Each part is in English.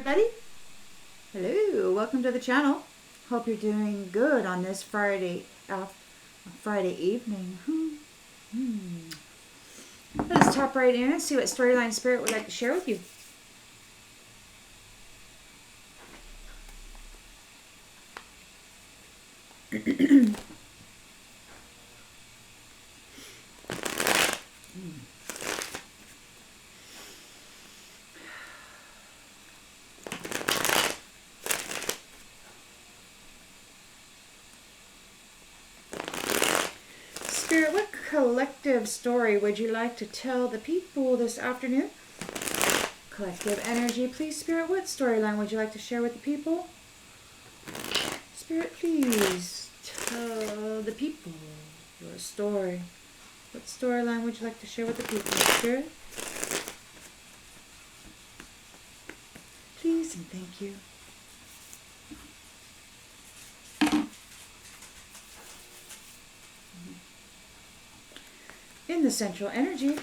everybody. Hello, welcome to the channel. Hope you're doing good on this Friday evening. Let's tap right in and see what storyline spirit would like to share with you. Spirit, what collective story would you like to tell the people this afternoon? Collective energy, please. Spirit, what storyline would you like to share with the people? Spirit, please tell the people your story. What storyline would you like to share with the people, Spirit? Please and thank you. In the central energy,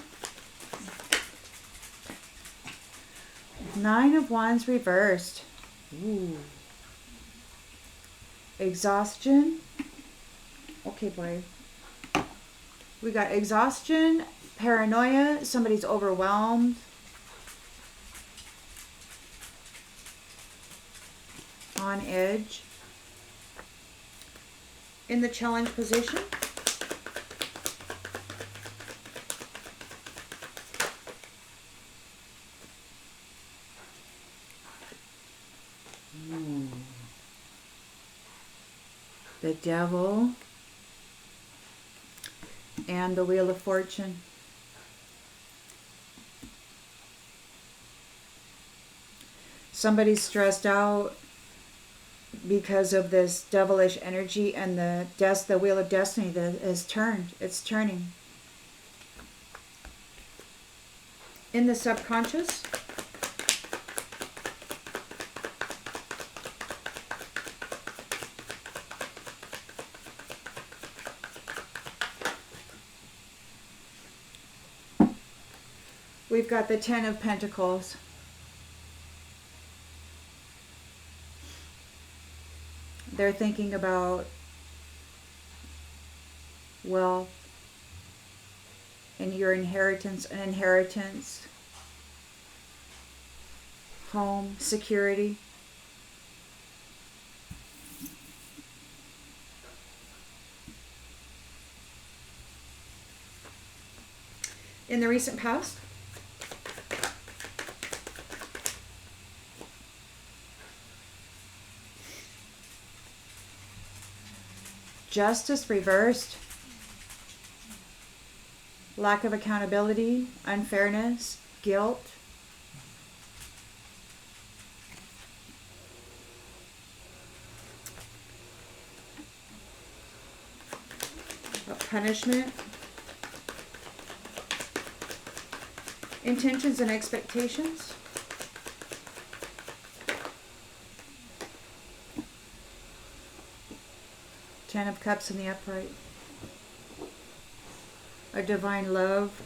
9 of Wands reversed. Ooh. Exhaustion. Okay, boy. We got exhaustion, paranoia, somebody's overwhelmed. On edge. In the challenge position. The Devil and the Wheel of Fortune. Somebody's stressed out because of this devilish energy, and the Wheel of Destiny that is turned. It's turning. In the subconscious, we've got the 10 of Pentacles. They're thinking about wealth and your inheritance, home, security. In the recent past, justice reversed, lack of accountability, unfairness, guilt. Punishment, intentions and expectations. Ten of Cups in the upright. A divine love.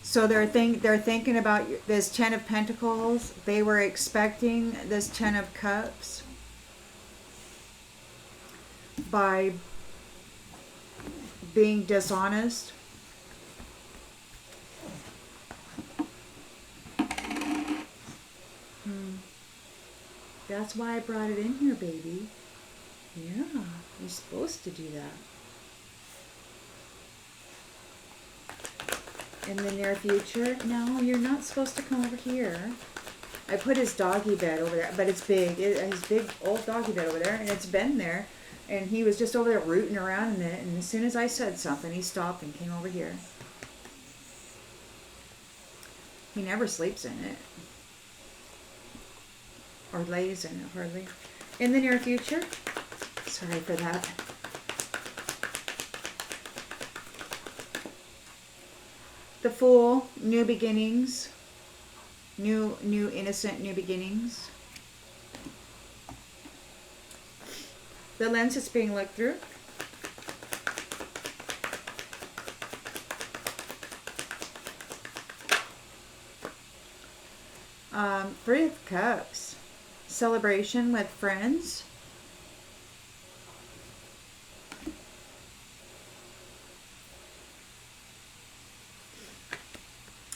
So they're thinking about this 10 of Pentacles. They were expecting this 10 of Cups by being dishonest. That's why I brought it in here, baby. Yeah, you're supposed to do that. In the near future, no, you're not supposed to come over here. I put his doggy bed over there, but it's big. His big old doggy bed over there, and it's been there. And he was just over there rooting around in it, and as soon as I said something, he stopped and came over here. He never sleeps in it. Or lays in it, hardly. In the near future, sorry for that. The Fool, new beginnings, new innocent new beginnings. The lens is being looked through. Three of Cups. Celebration with friends.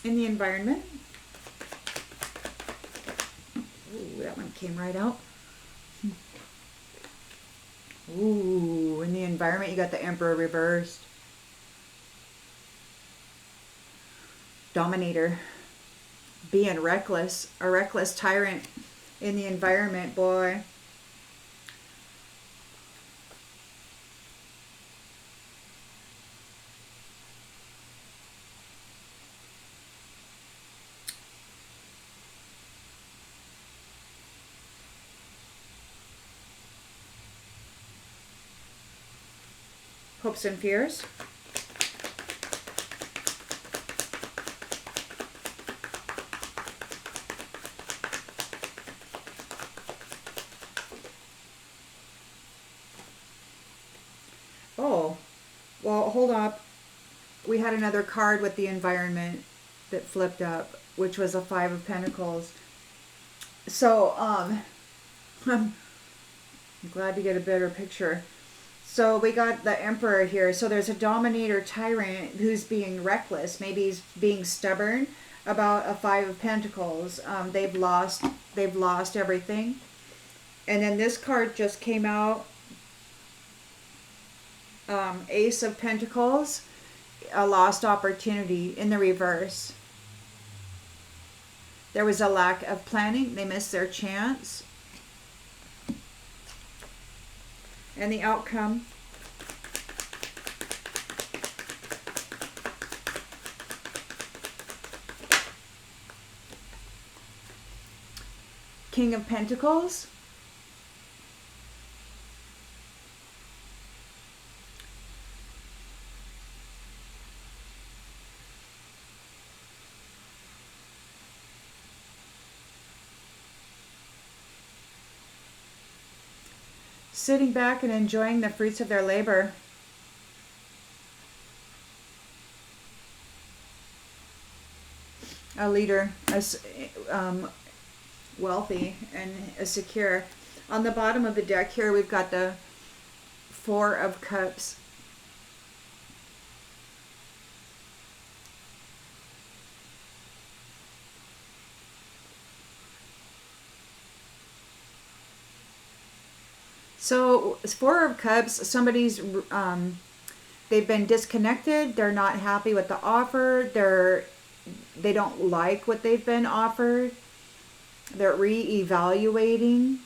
In the environment. Ooh, that one came right out. Ooh, in the environment you got the Emperor reversed. Dominator. Being reckless. A reckless tyrant in the environment, boy. Hopes and fears. Oh, well, hold up. We had another card with the environment that flipped up, which was a Five of Pentacles. So, I'm glad to get a better picture. So we got the Emperor here. So there's a dominator tyrant who's being reckless. Maybe he's being stubborn about a Five of Pentacles. They've lost everything. And then this card just came out. Ace of Pentacles, a lost opportunity in the reverse. There was a lack of planning. They missed their chance. And the outcome. King of Pentacles. Sitting back and enjoying the fruits of their labor. A leader, wealthy and secure. On the bottom of the deck here, we've got the Four of Cups. So, Four of Cups, somebody's, they've been disconnected. They're not happy with the offer. They don't like what they've been offered. They're re-evaluating.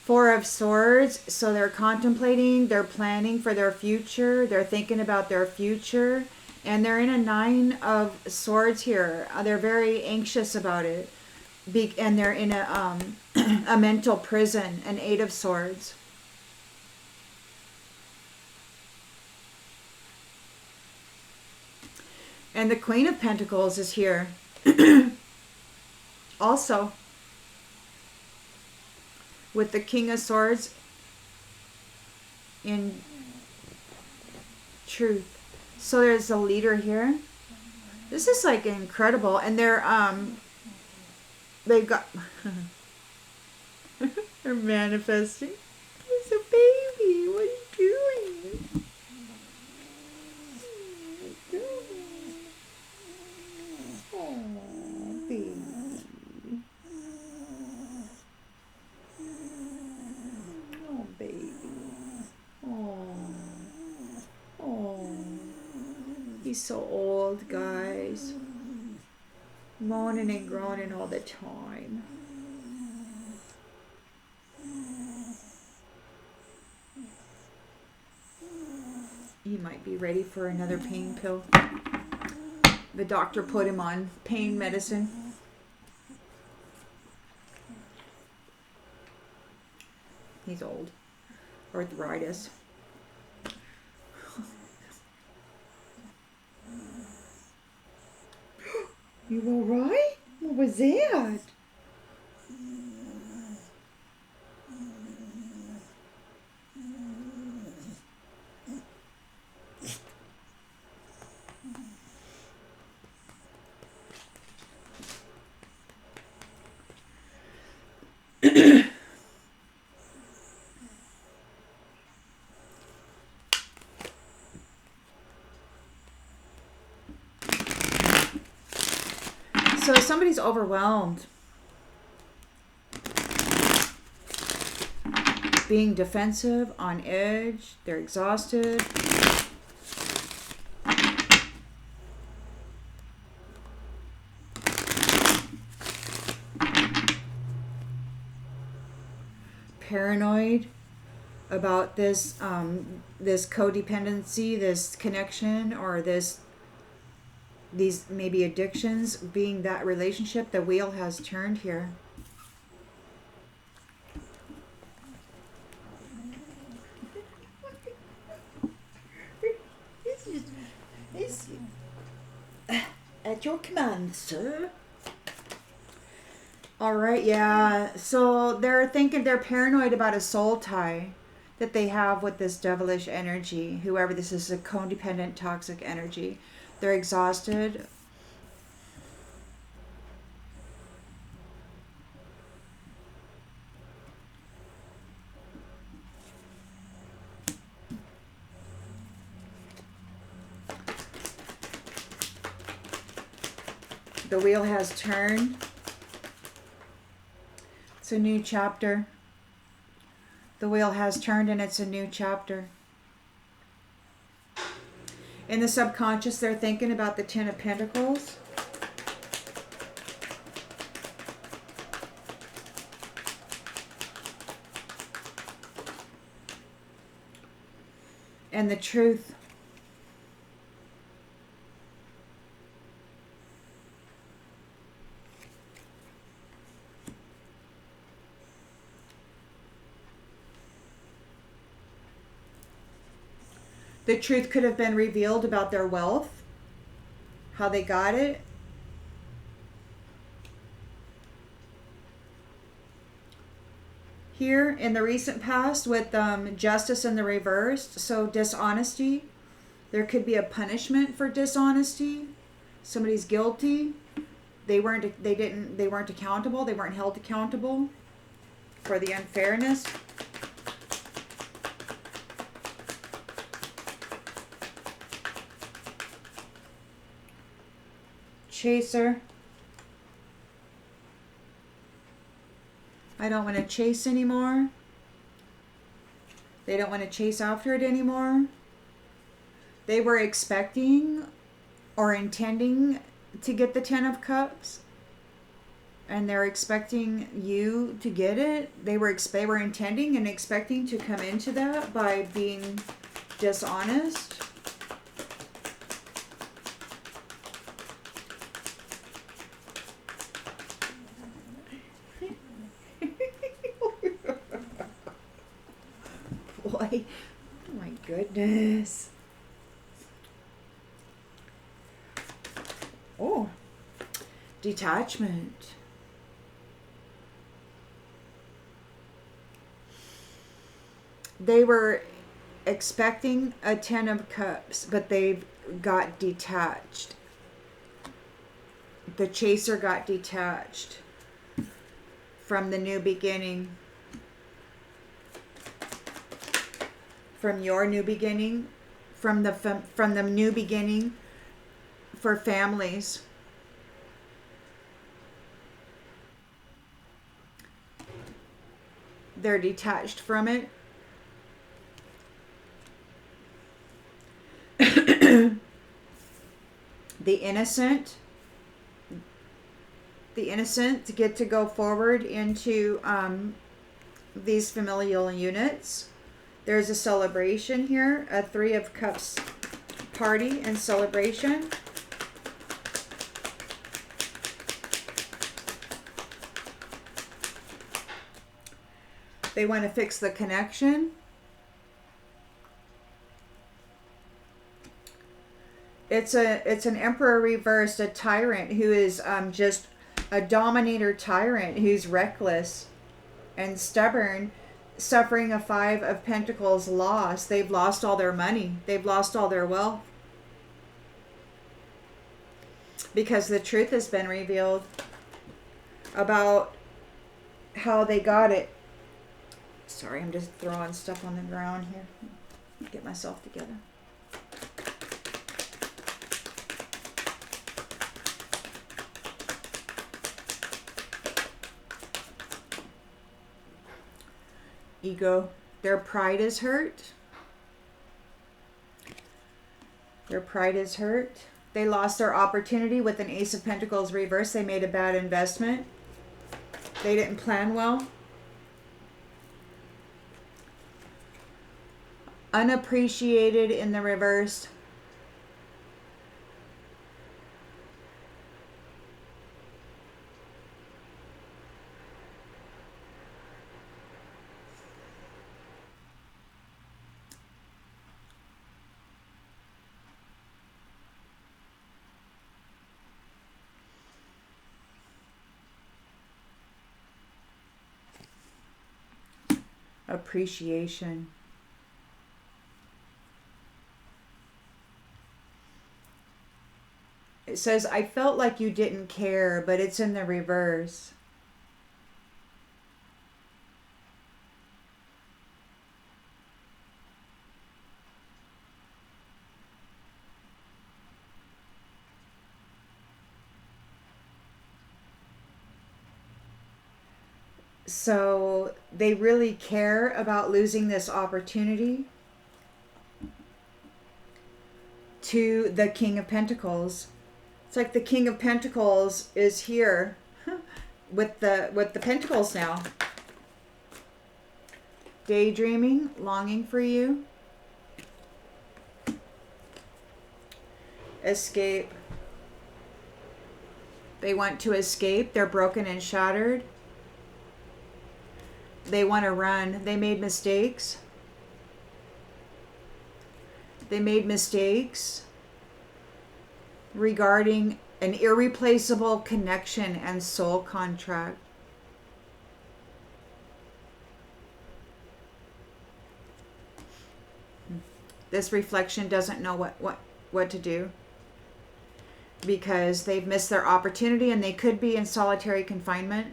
Four of Swords, so they're contemplating, they're planning for their future, they're thinking about their future, and they're in a Nine of Swords here. They're very anxious about it. And they're in a mental prison, an Eight of Swords. And the Queen of Pentacles is here. Also, with the King of Swords in truth. So there's a leader here. This is like incredible. And they've got they're manifesting. There's a baby. What are you doing? Oh, baby. Oh, baby. Oh. Oh. He's so old, guys. Moaning and groaning all the time. He might be ready for another pain pill. The doctor put him on pain medicine. He's old. Arthritis. You alright? What was that? So somebody's overwhelmed. Being defensive, on edge, they're exhausted. Paranoid about this this codependency, this connection, or these maybe addictions being that relationship. The wheel has turned here. It's at your command, sir. All right, yeah. So they're thinking, they're paranoid about a soul tie that they have with this devilish energy. Whoever this is, a codependent, toxic energy. They're exhausted. The wheel has turned. It's a new chapter. The wheel has turned and it's a new chapter. In the subconscious, they're thinking about the Ten of Pentacles. And the truth. The truth could have been revealed about their wealth, how they got it. Here in the recent past with justice in the reversed, so dishonesty. There could be a punishment for dishonesty. Somebody's guilty. They weren't accountable. They weren't held accountable for the unfairness. Chaser. I don't want to chase anymore. They don't want to chase after it anymore. They were expecting or intending to get the Ten of Cups. And they're expecting you to get it. They were intending and expecting to come into that by being dishonest. Boy, oh my goodness. Oh, detachment. They were expecting a Ten of Cups, but they've got detached. The chaser got detached from the new beginning. From your new beginning, from the new beginning for families. They're detached from it. The innocent get to go forward into these familial units. There's a celebration here, a Three of Cups party and celebration. They want to fix the connection. It's an emperor reversed, a tyrant who is just a dominator tyrant who's reckless and stubborn, suffering a Five of Pentacles loss. They've lost all their money. They've lost all their wealth. Because the truth has been revealed about how they got it. Sorry, I'm just throwing stuff on the ground here. Get myself together. ego. Their pride is hurt. Their pride is hurt. They lost their opportunity with an Ace of Pentacles reverse. They made a bad investment. They didn't plan well. Unappreciated in the reverse. Appreciation. It says, I felt like you didn't care, but it's in the reverse. So they really care about losing this opportunity to the King of Pentacles. It's like the King of Pentacles is here with the Pentacles now. Daydreaming, longing for you. Escape. They want to escape. They're broken and shattered. They want to run. They made mistakes. They made mistakes regarding an irreplaceable connection and soul contract. This reflection doesn't know what to do because they've missed their opportunity and they could be in solitary confinement.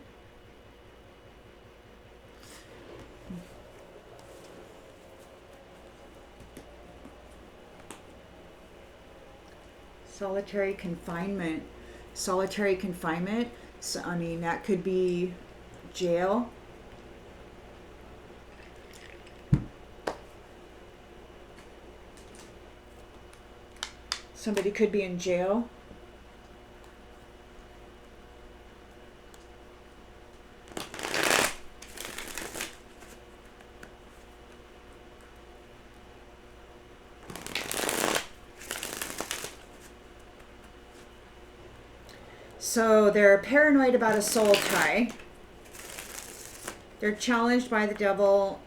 Solitary confinement. Solitary confinement. So, I mean, that could be jail. Somebody could be in jail. So they're paranoid about a soul tie. They're challenged by the devil,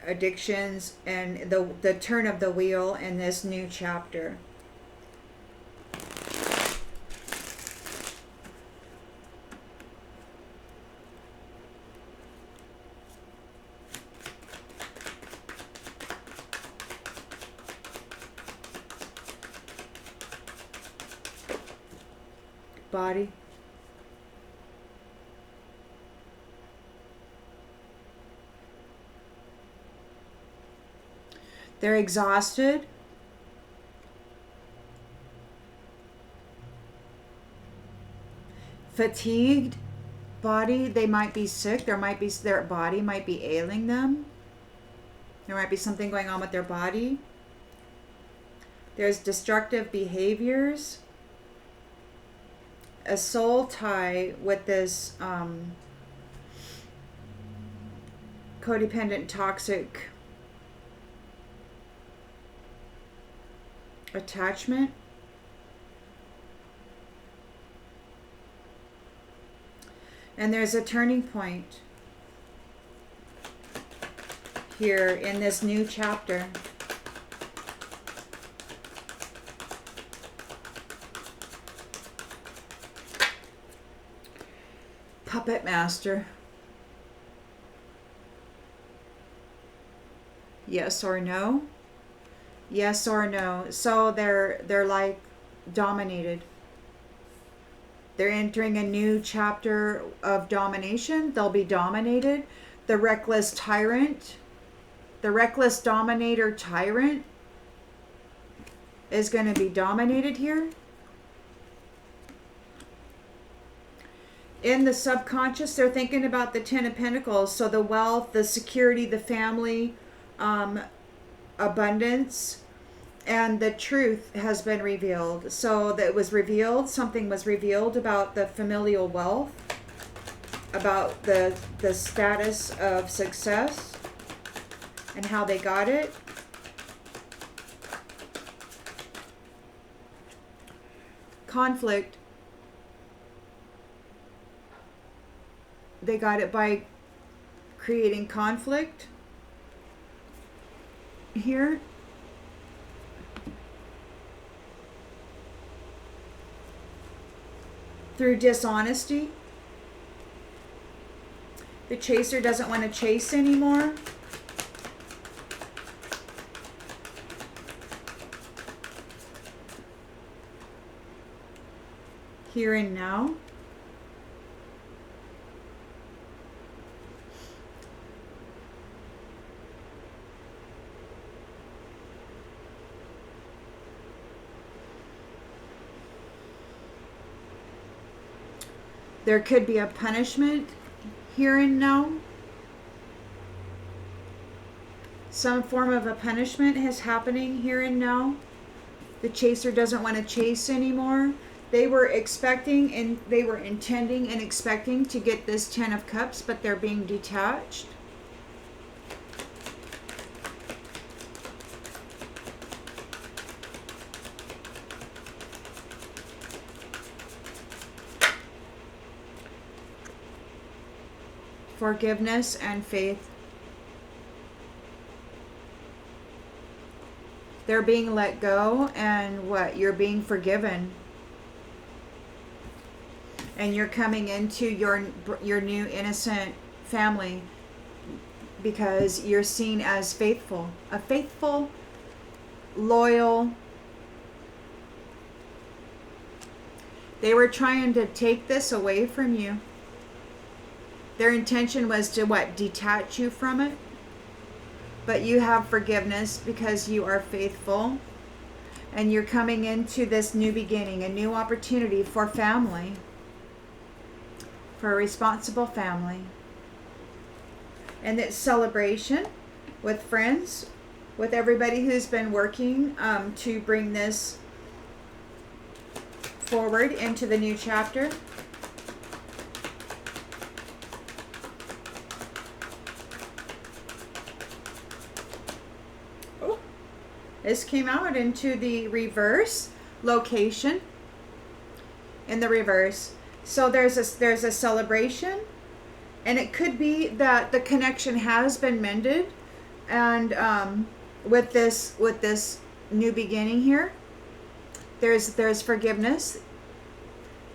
addictions, and the turn of the wheel in this new chapter. Body. They're exhausted. Fatigued. Body. They might be sick. Their body might be ailing them. There might be something going on with their body. There's destructive behaviors. A soul tie with this codependent, toxic attachment. And there's a turning point here in this new chapter. Puppet master. Yes or no? Yes or no? So they're like dominated. They're entering a new chapter of domination. They'll be dominated. The reckless tyrant, the reckless dominator tyrant is going to be dominated here. in the subconscious, they're thinking about the Ten of Pentacles. So the wealth, the security, the family, abundance, and the truth has been revealed. So that was revealed, something was revealed about the familial wealth, about the status of success and how they got it. Conflict. They got it by creating conflict here. Through dishonesty. The chaser doesn't want to chase anymore. Here and now. There could be a punishment here and now. Some form of a punishment is happening here and now. The chaser doesn't want to chase anymore. They were expecting and they were intending and expecting to get this Ten of Cups, but they're being detached. Forgiveness and faith. They're being let go, and what? You're being forgiven. And you're coming into your new innocent family because you're seen as faithful. A faithful, loyal. They were trying to take this away from you. Their intention was to what? Detach you from it. But you have forgiveness because you are faithful. And you're coming into this new beginning, a new opportunity for family. For a responsible family. And it's celebration with friends, with everybody who's been working to bring this forward into the new chapter. This came out into the reverse location. In the reverse. So there's a celebration, and it could be that the connection has been mended, and with this new beginning here, there's forgiveness.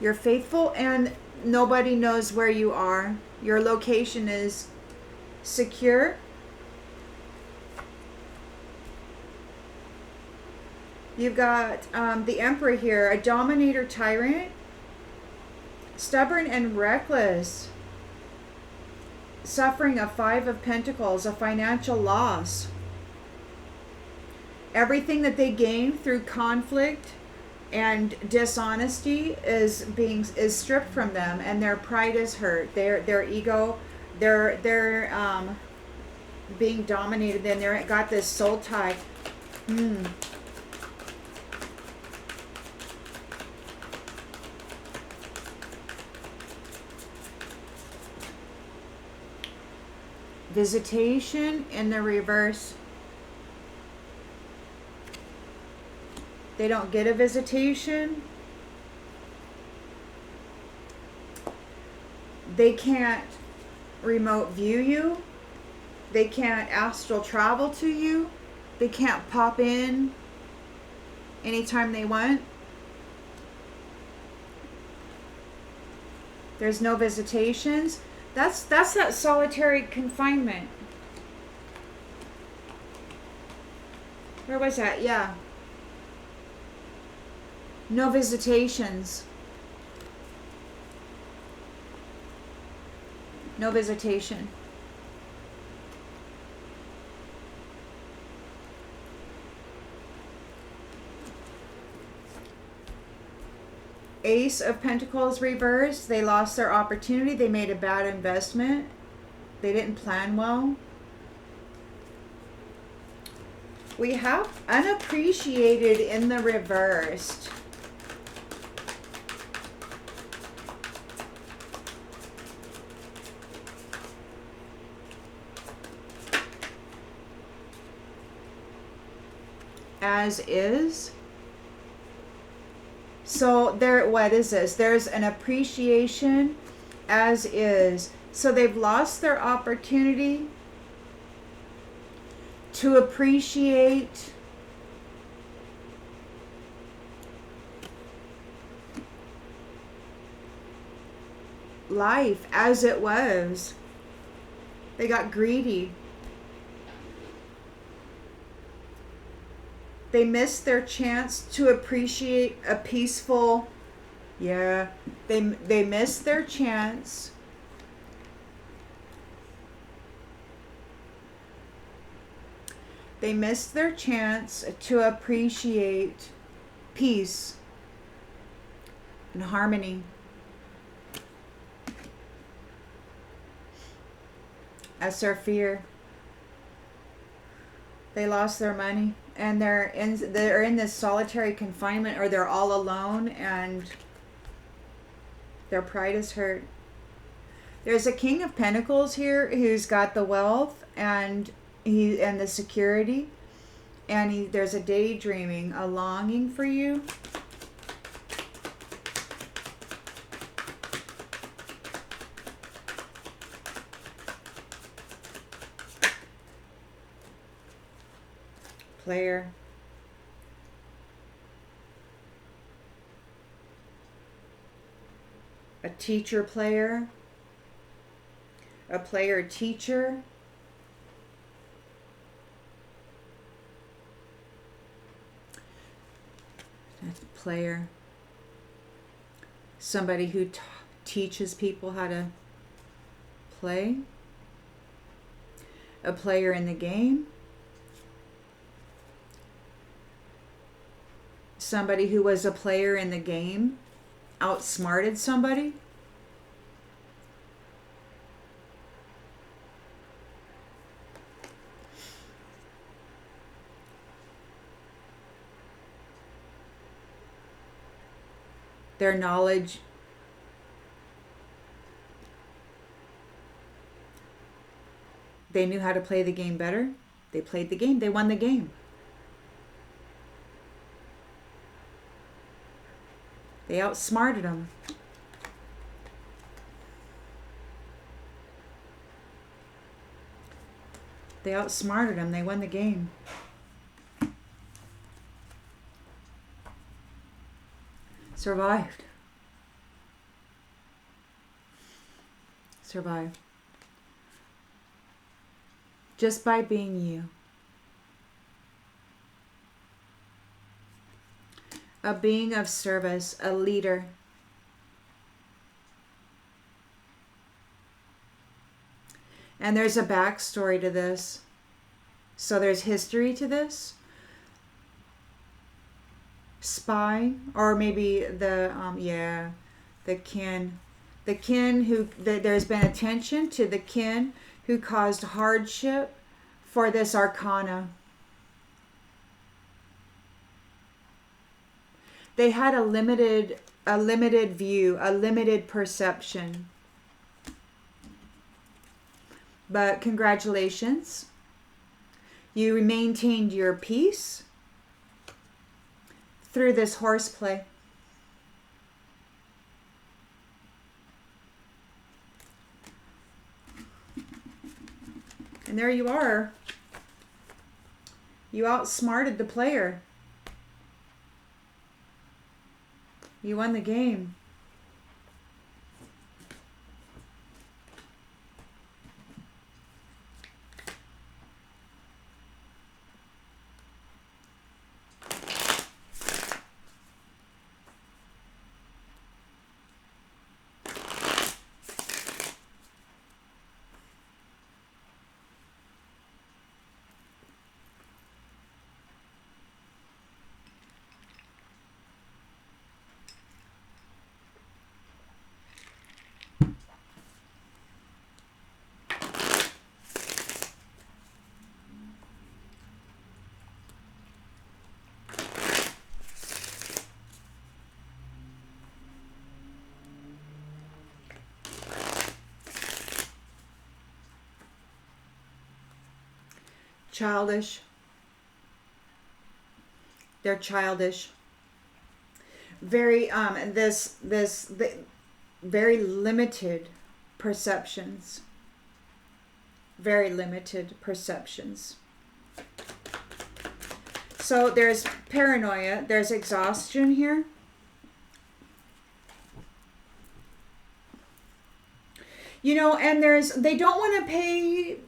You're faithful, and nobody knows where you are. Your location is secure. You've got the Emperor here, a dominator tyrant. Stubborn and reckless. Suffering a Five of Pentacles, a financial loss. Everything that they gain through conflict and dishonesty is stripped from them, and their pride is hurt. Their ego, they're being dominated. Then they're got this soul tie. Visitation in the reverse. They don't get a visitation. They can't remote view you. They can't astral travel to you. They can't pop in anytime they want. There's no visitations. That's that solitary confinement. Where was that? Yeah. No visitations. No visitation. Ace of Pentacles reversed. They lost their opportunity. They made a bad investment. They didn't plan well. We have unappreciated in the reversed. As is. So there, what is this? There's an appreciation as is. So they've lost their opportunity to appreciate life as it was. They got greedy. They missed their chance to appreciate a peaceful, they missed their chance to appreciate peace and harmony. That's their fear. They lost their money. And they're in this solitary confinement, or they're all alone, and their pride is hurt. There's a King of Pentacles here who's got the wealth and the security, and there's a daydreaming, a longing for you. Player. A teacher player. A player teacher. That's a player. Somebody who teaches people how to play. A player in the game. Somebody who was a player in the game outsmarted somebody. Their knowledge they knew how to play the game better. They played the game. They won the game. They outsmarted them. They outsmarted them. They won the game. Survived. Survived. Just by being you. A being of service, a leader. And there's a backstory to this. So there's history to this. Spy, or maybe the kin. The kin who, there's been attention to the kin who caused hardship for this arcana. They had a limited view, a limited perception. But congratulations. You maintained your peace through this horseplay. And there you are. You outsmarted the player. You won the game. Childish. They're childish. Very very limited perceptions. Very limited perceptions. So there's paranoia, there's exhaustion here. You know, and they don't want to pay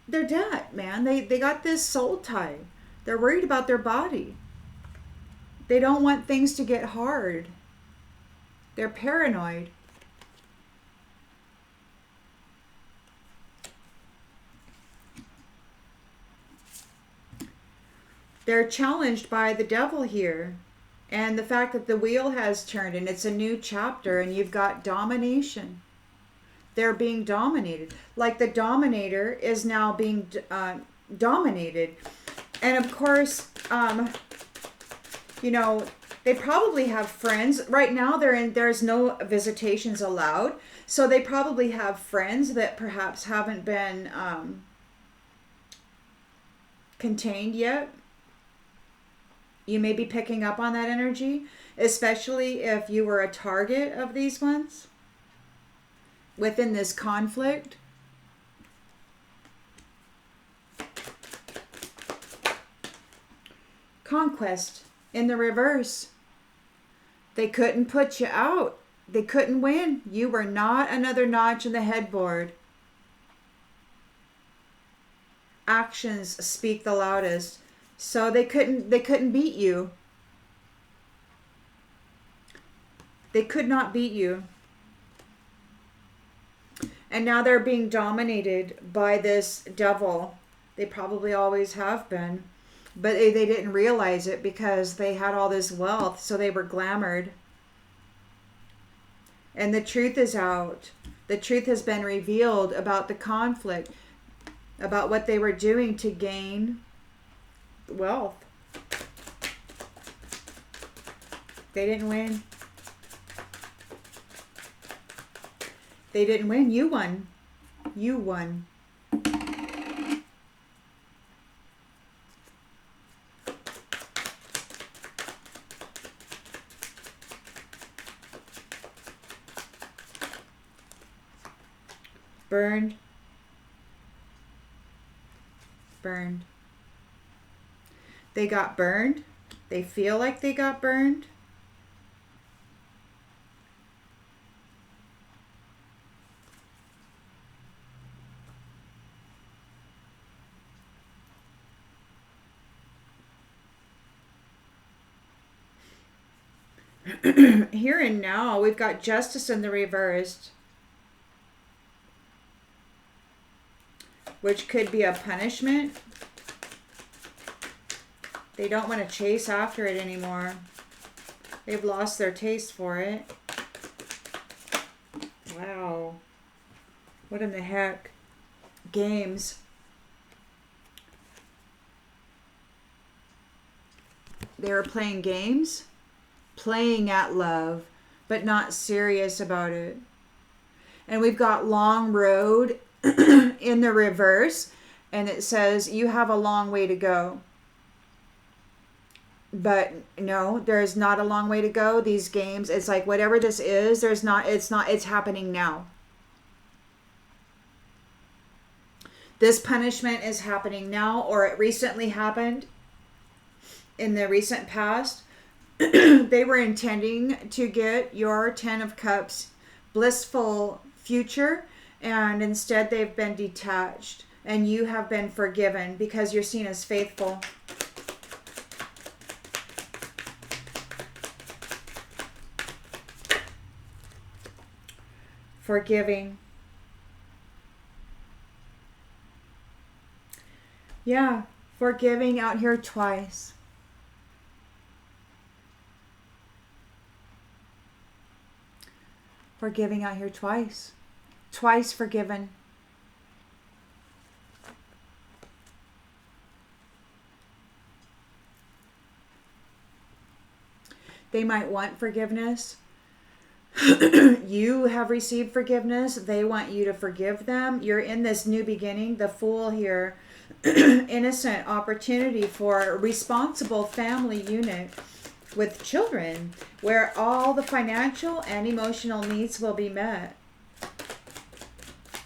their debt, man. They got this soul tie. They're worried about their body. They don't want things to get hard. They're paranoid. They're challenged by the devil here. And the fact that the wheel has turned and it's a new chapter and you've got domination. They're being dominated. Like the dominator is now being dominated. And of course, you know, they probably have friends. Right now there's no visitations allowed. So they probably have friends that perhaps haven't been contained yet. You may be picking up on that energy, especially if you were a target of these ones within this conflict. Conquest in the reverse. They couldn't put you out. They couldn't win. You were not another notch in the headboard. Actions speak the loudest. So they couldn't beat you. They could not beat you. And now they're being dominated by this devil. They probably always have been. But they didn't realize it because they had all this wealth, so they were glamored. And the truth is out. The truth has been revealed about the conflict, about what they were doing to gain wealth. They didn't win. They didn't win. You won. You won. Burned. Burned. They got burned. They feel like they got burned. Here and now, we've got justice in the reversed, which could be a punishment. They don't want to chase after it anymore. They've lost their taste for it. Wow. What in the heck? Games. They were playing games, playing at love, but not serious about it. And we've got long road in the reverse, and it says you have a long way to go. But no, there's not a long way to go. These games, it's like whatever this is, it's happening now. This punishment is happening now, or it recently happened in the recent past. They were intending to get your 10 of Cups blissful future, and instead they've been detached, and you have been forgiven because you're seen as faithful. Forgiving. Yeah, forgiving out here twice. Forgiving out here twice. Twice forgiven. They might want forgiveness. You have received forgiveness. They want you to forgive them. You're in this new beginning. The Fool here. innocent opportunity for a responsible family unit with children where all the financial and emotional needs will be met.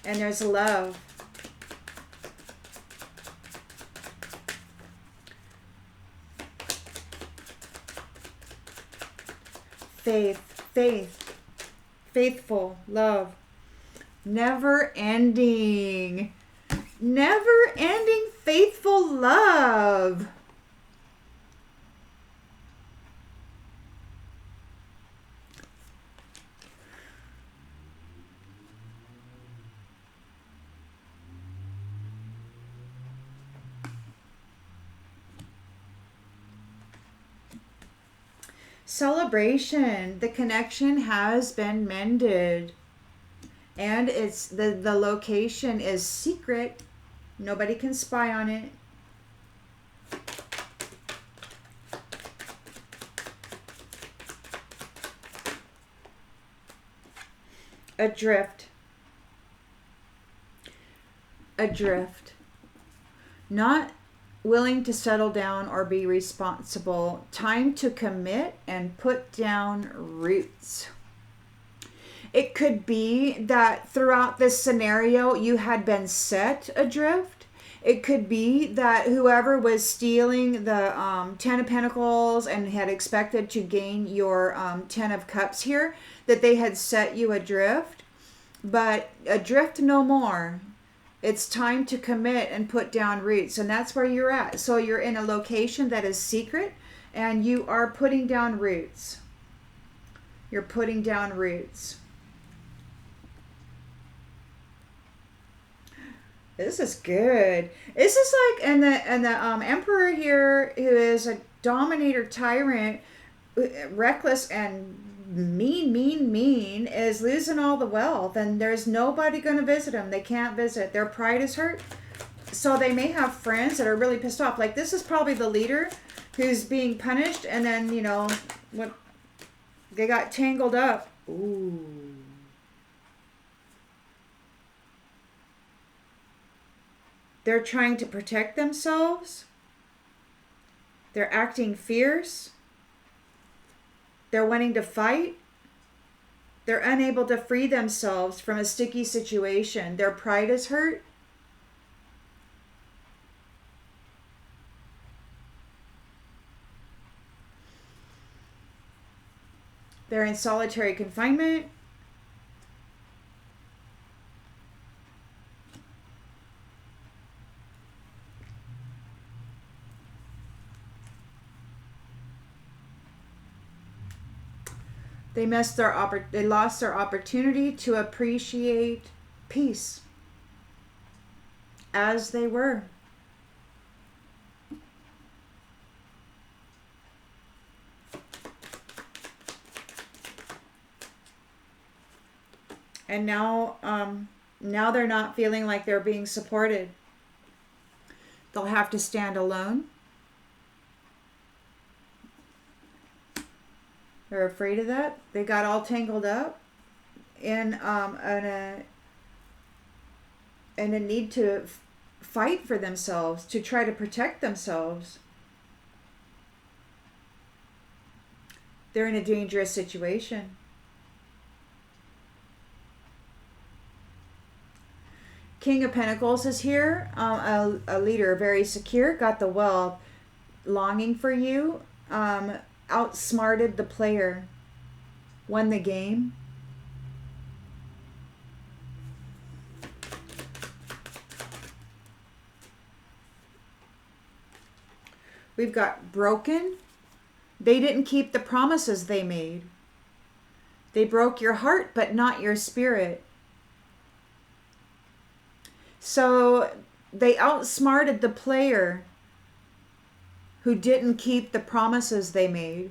And there's love. Faith, faithful, love. Never ending, faithful love. Celebration. The connection has been mended. And it's the location is secret. Nobody can spy on it. Adrift. Not willing to settle down or be responsible. Time to commit and put down roots. It could be that throughout this scenario you had been set adrift. It could be that whoever was stealing the Ten of Pentacles and had expected to gain your Ten of Cups here, that they had set you adrift. But adrift no more. It's time to commit and put down roots. And that's where you're at. So you're in a location that is secret and you are putting down roots. You're putting down roots. This is good. This is like, and the emperor here, who is a dominator, tyrant, reckless and mean, is losing all the wealth, and there's nobody going to visit them. They can't visit. Their pride is hurt, so they may have friends that are really pissed off. Like, this is probably the leader who's being punished, and then, you know, what, they got tangled up. Ooh. They're trying to protect themselves. They're acting fierce. They're wanting to fight. They're unable to free themselves from a sticky situation. Their pride is hurt. They're in solitary confinement. They lost their opportunity to appreciate peace as they were. And now they're not feeling like they're being supported. They'll have to stand alone. They're afraid of that. They got all tangled up in a need to fight for themselves, to try to protect themselves. They're in a dangerous situation. King of Pentacles is here. A leader, very secure, got the wealth, longing for you. Outsmarted the player, won the game. We've got broken. They didn't keep the promises they made. They broke your heart, but not your spirit. So they outsmarted the player who didn't keep the promises they made.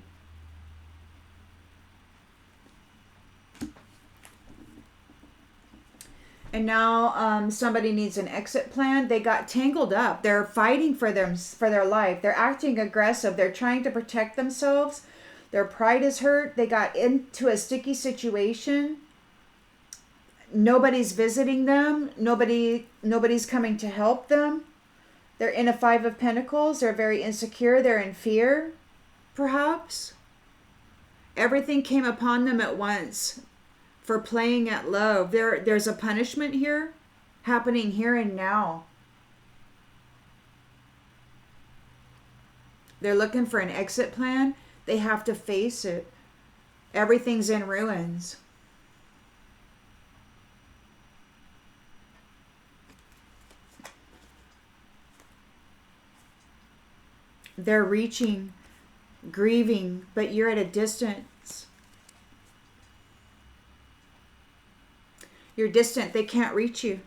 And now somebody needs an exit plan. They got tangled up. They're fighting for their life. They're acting aggressive. They're trying to protect themselves. Their pride is hurt. They got into a sticky situation. Nobody's visiting them. Nobody's coming to help them. They're in a Five of Pentacles. They're very insecure. They're in fear, perhaps. Everything came upon them at once for playing at love. There's a punishment here happening here and now. They're looking for an exit plan. They have to face it. Everything's in ruins. They're reaching, grieving, but you're at a distance. You're distant. They can't reach you.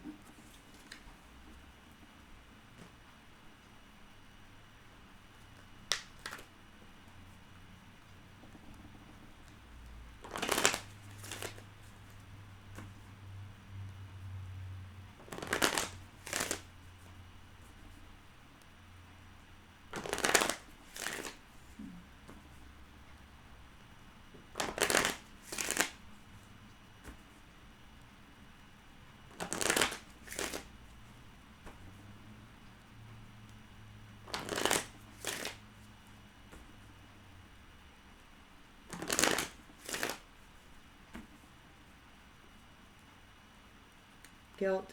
Guilt.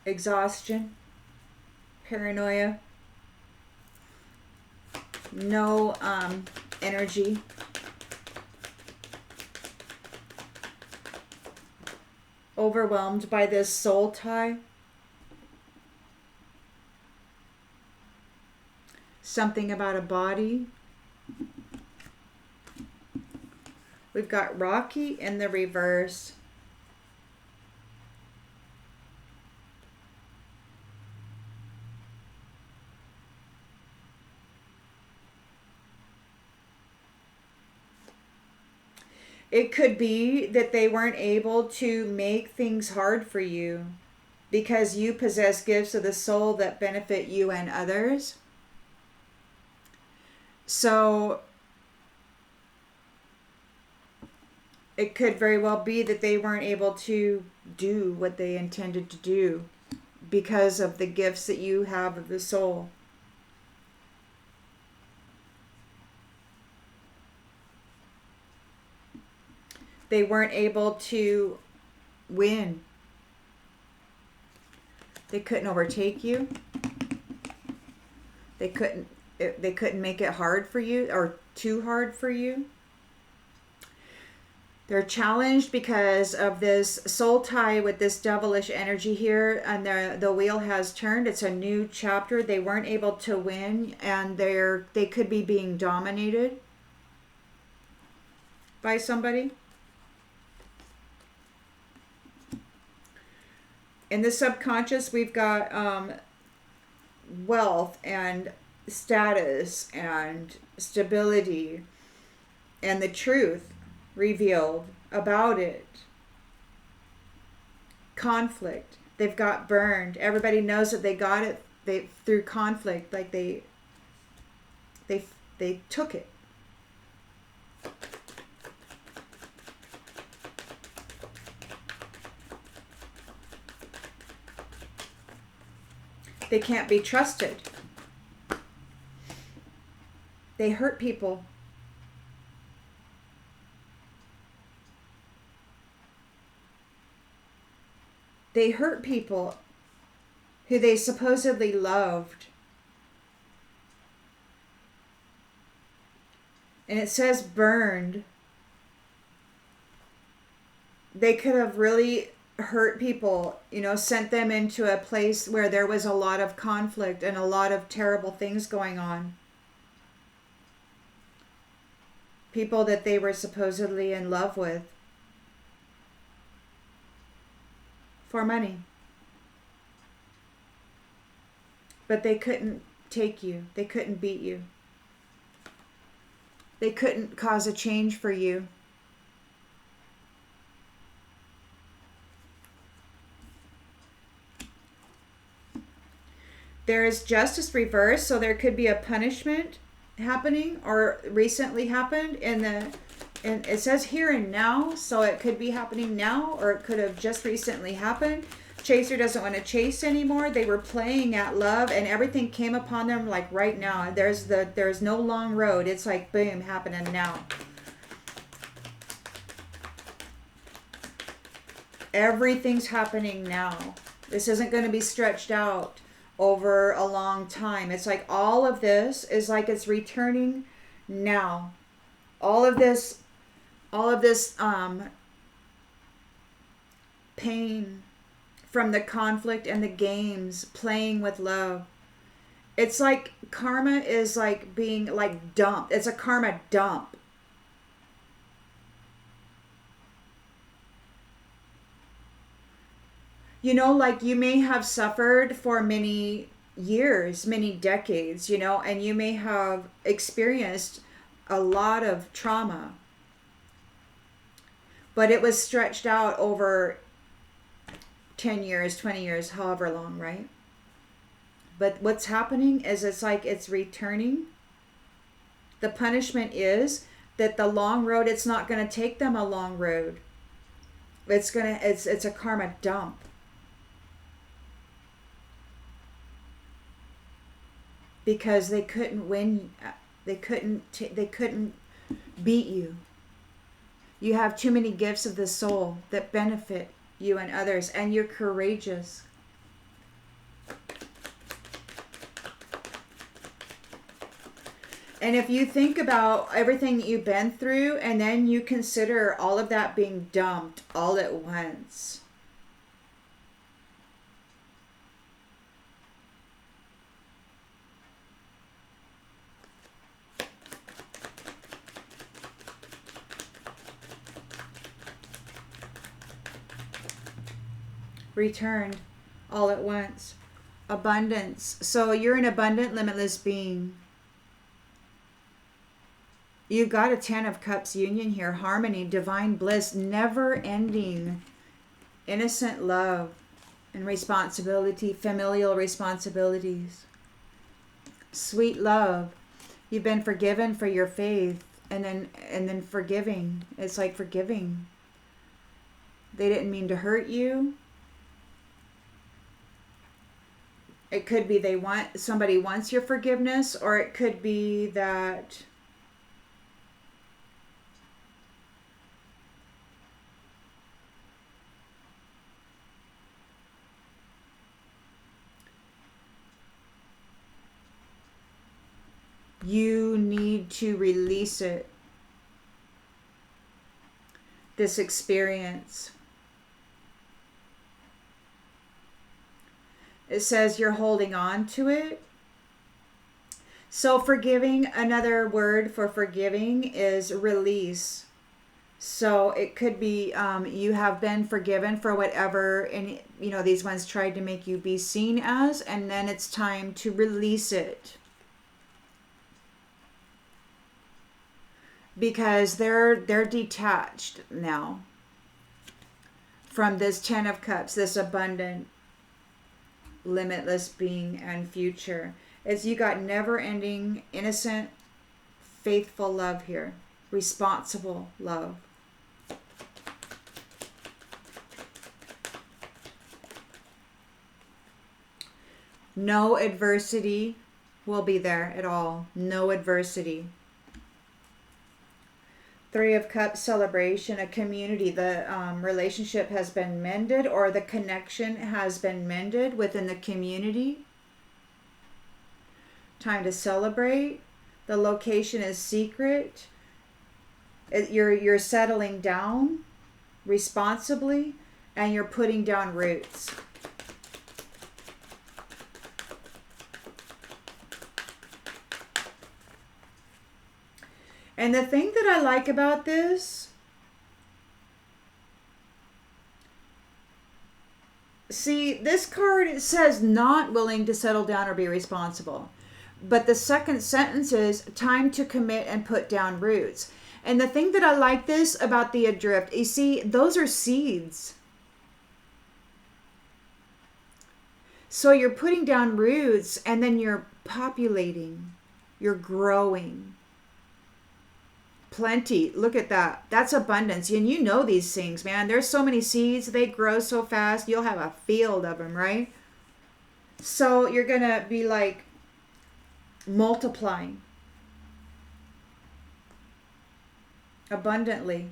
Exhaustion. Paranoia. No energy. Overwhelmed by this soul tie. Something about a body. We've got Rocky in the reverse. It could be that they weren't able to make things hard for you because you possess gifts of the soul that benefit you and others. So it could very well be that they weren't able to do what they intended to do because of the gifts that you have of the soul. They weren't able to win. They couldn't overtake you. They couldn't make it hard for you or too hard for you. They're challenged because of this soul tie with this devilish energy here, and the wheel has turned. It's a new chapter. They weren't able to win, and they could be being dominated by somebody. In the subconscious, we've got wealth and status and stability and the truth revealed about it. Conflict. They've got burned. Everybody knows that they got it through conflict, like they took it. They can't be trusted. They hurt people. They hurt people who they supposedly loved. And it says burned. They could have really hurt people, sent them into a place where there was a lot of conflict and a lot of terrible things going on. People that they were supposedly in love with. For money. But they couldn't take you. They couldn't beat you. They couldn't cause a change for you. There is justice reversed, so there could be a punishment happening or recently happened in the And it says here and now, so it could be happening now, or it could have just recently happened. Chaser doesn't want to chase anymore. They were playing at love, and everything came upon them like right now. There's no long road. It's like boom, happening now. Everything's happening now. This isn't going to be stretched out over a long time. It's like all of this is like it's returning now. All of this pain from the conflict and the games, playing with love. It's like karma is like being like dumped. It's a karma dump. You know, like you may have suffered for many years, many decades, you know, and you may have experienced a lot of trauma, but it was stretched out over 10 years, 20 years, however long, right? But what's happening is it's like it's returning. The punishment is that the long road, it's not going to take them a long road. It's a karma dump. Because they couldn't win, they couldn't beat you. You have too many gifts of the soul that benefit you and others, and you're courageous. And if you think about everything that you've been through, and then you consider all of that being dumped all at once, returned all at once. Abundance. So you're an abundant, limitless being. You've got a 10 of Cups union here. Harmony, divine bliss, never ending, innocent love and responsibility, familial responsibilities. Sweet love. You've been forgiven for your faith, and then forgiving. It's like forgiving. They didn't mean to hurt you. It could be somebody wants your forgiveness, or it could be that you need to release it. This experience. It says you're holding on to it. So forgiving, another word for forgiving is release. So it could be you have been forgiven for whatever, and these ones tried to make you be seen as, and then it's time to release it. Because they're detached now from this 10 of Cups, this abundant, limitless being and future. As you got never-ending, innocent, faithful love here. Responsible love. No adversity will be there at all. No adversity. 3 of Cups, celebration, a community. The relationship has been mended, or the connection has been mended within the community. Time to celebrate. The location is secret. You're settling down responsibly, and you're putting down roots. And the thing that I like about this, see, this card, it says not willing to settle down or be responsible. But the second sentence is time to commit and put down roots. And the thing that I like this about the adrift, you see, those are seeds. So you're putting down roots, and then you're populating, you're growing. Plenty. Look at that. That's abundance. And you know these things, man. There's so many seeds. They grow so fast. You'll have a field of them, right? So you're going to be like multiplying abundantly.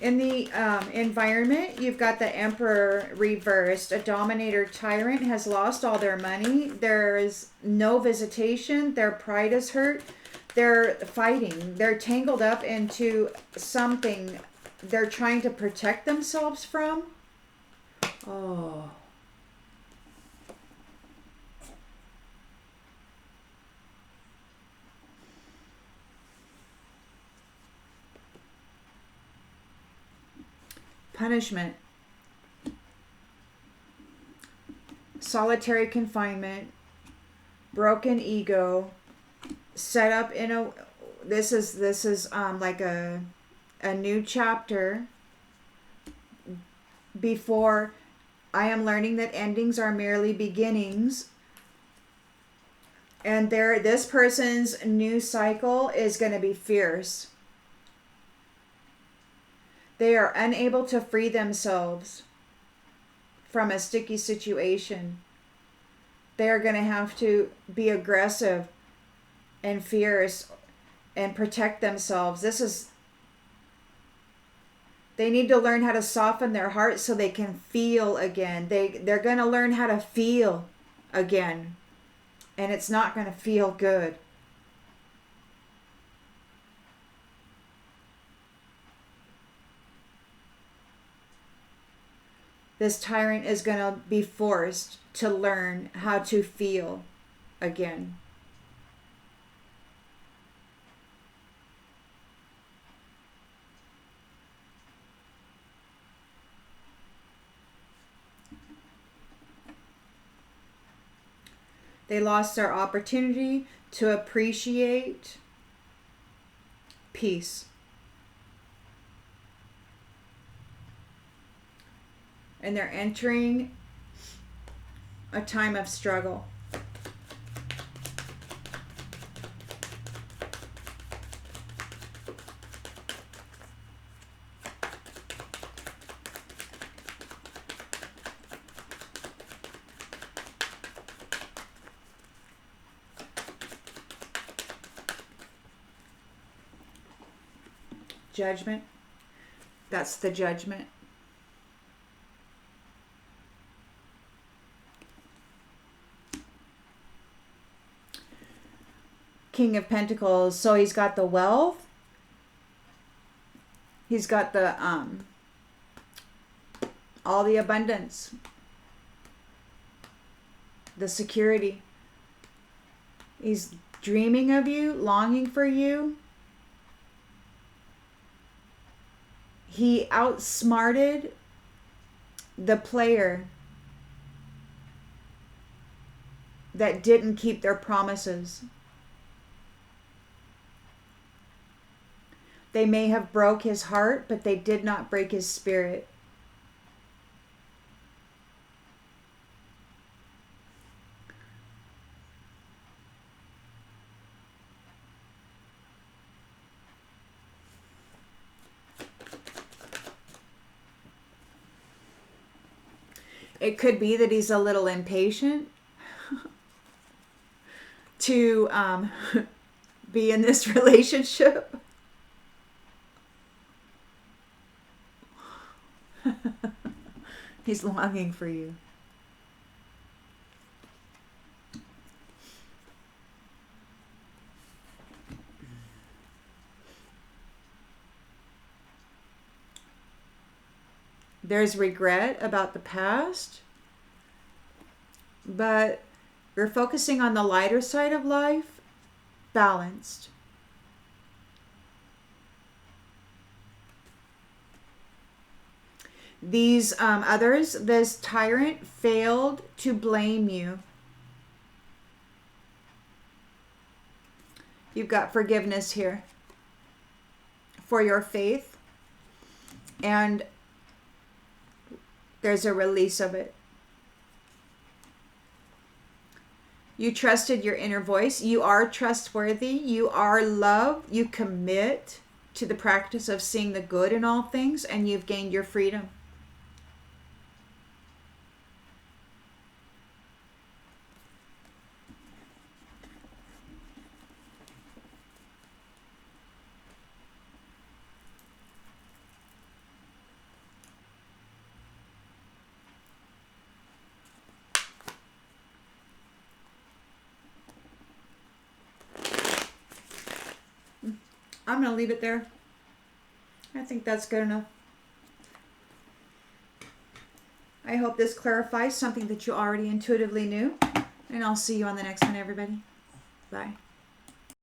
In the environment, you've got the Emperor reversed. A dominator tyrant has lost all their money. There is no visitation. Their pride is hurt. They're fighting. They're tangled up into something they're trying to protect themselves from. Oh. Punishment. Solitary confinement. Broken ego. Set up in a, this is like a new chapter. Before, I am learning that endings are merely beginnings, and this person's new cycle is going to be fierce. They are unable to free themselves from a sticky situation. They are going to have to be aggressive and fierce and protect themselves. They need to learn how to soften their heart so they can feel again. They're going to learn how to feel again. And it's not going to feel good. This tyrant is going to be forced to learn how to feel again. They lost their opportunity to appreciate peace. And they're entering a time of struggle. Judgment. That's the judgment. King of Pentacles. So he's got the wealth. He's got the all the abundance. The security. He's dreaming of you, longing for you. He outsmarted the player that didn't keep their promises. They may have broke his heart, but they did not break his spirit. It could be that he's a little impatient to be in this relationship. He's longing for you. There's regret about the past, but you're focusing on the lighter side of life, balanced. These others, this tyrant failed to blame you. You've got forgiveness here for your faith, and there's a release of it. You trusted your inner voice. You are trustworthy. You are love. You commit to the practice of seeing the good in all things, and you've gained your freedom. I'm going to leave it there. I think that's good enough. I hope this clarifies something that you already intuitively knew. And I'll see you on the next one, everybody. Bye.